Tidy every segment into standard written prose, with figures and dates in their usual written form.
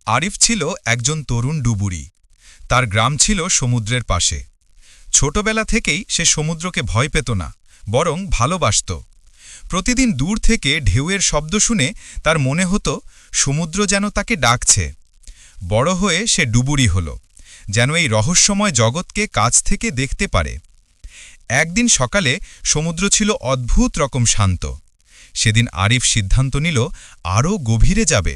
আরিফ ছিল একজন তরুণ ডুবুরি। তার গ্রাম ছিল সমুদ্রের পাশে। ছোটবেলা থেকেই সে সমুদ্রকে ভয় পেত না, বরং ভালোবাসত। প্রতিদিন দূর থেকে ঢেউয়ের শব্দ শুনে তার মনে হতো সমুদ্র যেন তাকে ডাকছে। বড় হয়ে সে ডুবুরি হল, যেন এই রহস্যময় জগৎকে কাছ থেকে দেখতে পারে। একদিন সকালে সমুদ্র ছিল অদ্ভুত রকম শান্ত। সেদিন আরিফ সিদ্ধান্ত নিল আরও গভীরে যাবে।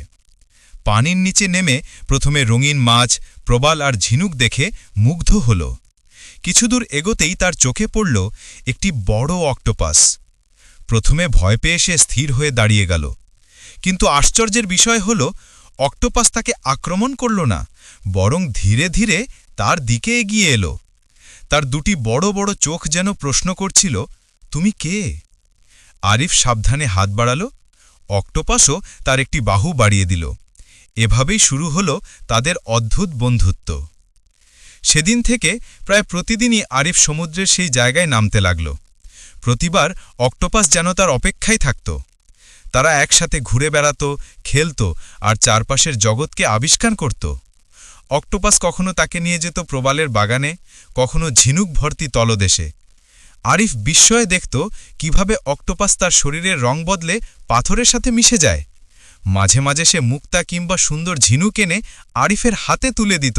পানির নিচে নেমে প্রথমে রঙিন মাছ, প্রবাল আর ঝিনুক দেখে মুগ্ধ হল। কিছুদূর এগোতেই তার চোখে পড়ল একটি বড় অক্টোপাস। প্রথমে ভয় পেয়ে সে স্থির হয়ে দাঁড়িয়ে গেল, কিন্তু আশ্চর্যের বিষয় হল অক্টোপাস তাকে আক্রমণ করল না, বরং ধীরে ধীরে তার দিকে এগিয়ে এলো। তার দুটি বড় বড় চোখ যেন প্রশ্ন করছিল, তুমি কে? আরিফ সাবধানে হাত বাড়াল। অক্টোপাসও তার একটি বাহু বাড়িয়ে দিল। এভাবেই শুরু হল তাদের অদ্ভুত বন্ধুত্ব। সেদিন থেকে প্রায় প্রতিদিনই আরিফ সমুদ্রের সেই জায়গায় নামতে লাগল। প্রতিবার অক্টোপাস যেন তার অপেক্ষায় থাকত। তারা একসাথে ঘুরে বেড়াত, খেলত আর চারপাশের জগৎকে আবিষ্কার করত। অক্টোপাস কখনো তাকে নিয়ে যেত প্রবালের বাগানে, কখনো ঝিনুক ভর্তি তলদেশে। আরিফ বিস্ময়ে দেখত কিভাবে অক্টোপাস তার শরীরের রং বদলে পাথরের সাথে মিশে যায়। মাঝে মাঝে সে মুক্তা কিংবা সুন্দর ঝিনুক এনে আরিফের হাতে তুলে দিত।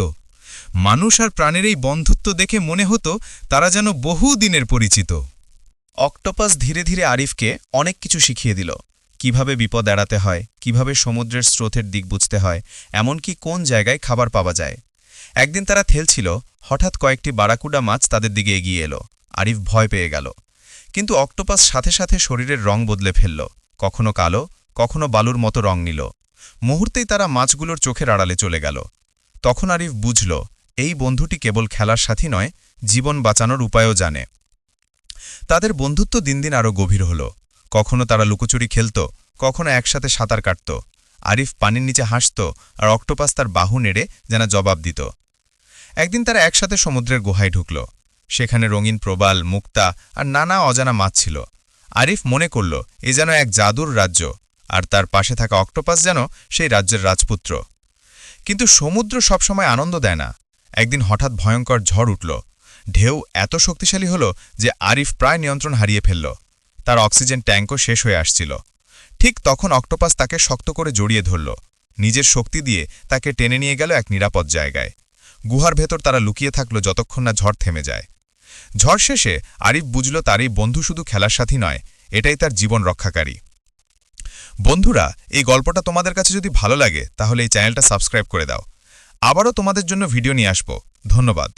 মানুষ আর প্রাণের এই বন্ধুত্ব দেখে মনে হতো তারা যেন বহু দিনের পরিচিত। অক্টোপাস ধীরে ধীরে আরিফকে অনেক কিছু শিখিয়ে দিল। কিভাবে বিপদ এড়াতে হয়, কিভাবে সমুদ্রের স্রোতের দিক বুঝতে হয়, এমনকি কোন জায়গায় খাবার পাওয়া যায়। একদিন তারা খেলছিল, হঠাৎ কয়েকটি বারাকুডা মাছ তাদের দিকে এগিয়ে এলো। আরিফ ভয় পেয়ে গেল, কিন্তু অক্টোপাস সাথে সাথে শরীরের রং বদলে ফেলল, কখনো কালো, কখনো বালুর মতো রং নিল। মুহূর্তেই তারা মাছগুলোর চোখের আড়ালে চলে গেল। তখন আরিফ বুঝল এই বন্ধুটি কেবল খেলার সাথী নয়, জীবন বাঁচানোর উপায়ও জানে। তাদের বন্ধুত্ব দিন দিন আরও গভীর হল। কখনো তারা লুকোচুরি খেলত, কখনো একসাথে সাঁতার কাটত। আরিফ পানির নিচে হাসত আর অক্টোপাস তার বাহু নেড়ে যেন জবাব দিত। একদিন তারা একসাথে সমুদ্রের গুহায় ঢুকল। সেখানে রঙিন প্রবাল, মুক্তা আর নানা অজানা মাছ ছিল। আরিফ মনে করল এ যেন এক জাদুর রাজ্য, আর তার পাশে থাকা অক্টোপাস যেন সেই রাজ্যের রাজপুত্র। কিন্তু সমুদ্র সবসময় আনন্দ দেয় না। একদিন হঠাৎ ভয়ঙ্কর ঝড় উঠল। ঢেউ এত শক্তিশালী হল যে আরিফ প্রায় নিয়ন্ত্রণ হারিয়ে ফেলল। তার অক্সিজেন ট্যাঙ্কও শেষ হয়ে আসছিল। ঠিক তখন অক্টোপাস তাকে শক্ত করে জড়িয়ে ধরল। নিজের শক্তি দিয়ে তাকে টেনে নিয়ে গেল এক নিরাপদ জায়গায়। গুহার ভেতর তারা লুকিয়ে থাকল যতক্ষণ না ঝড় থেমে যায়। ঝড় শেষে আরিফ বুঝল তার এই বন্ধু শুধু খেলার সাথী নয়, এটাই তার জীবন রক্ষাকারী। বন্ধুরা, এই গল্পটা তোমাদের কাছে যদি ভালো লাগে তাহলে এই চ্যানেলটা সাবস্ক্রাইব করে দাও। আবারও তোমাদের জন্য ভিডিও নিয়ে আসব। ধন্যবাদ।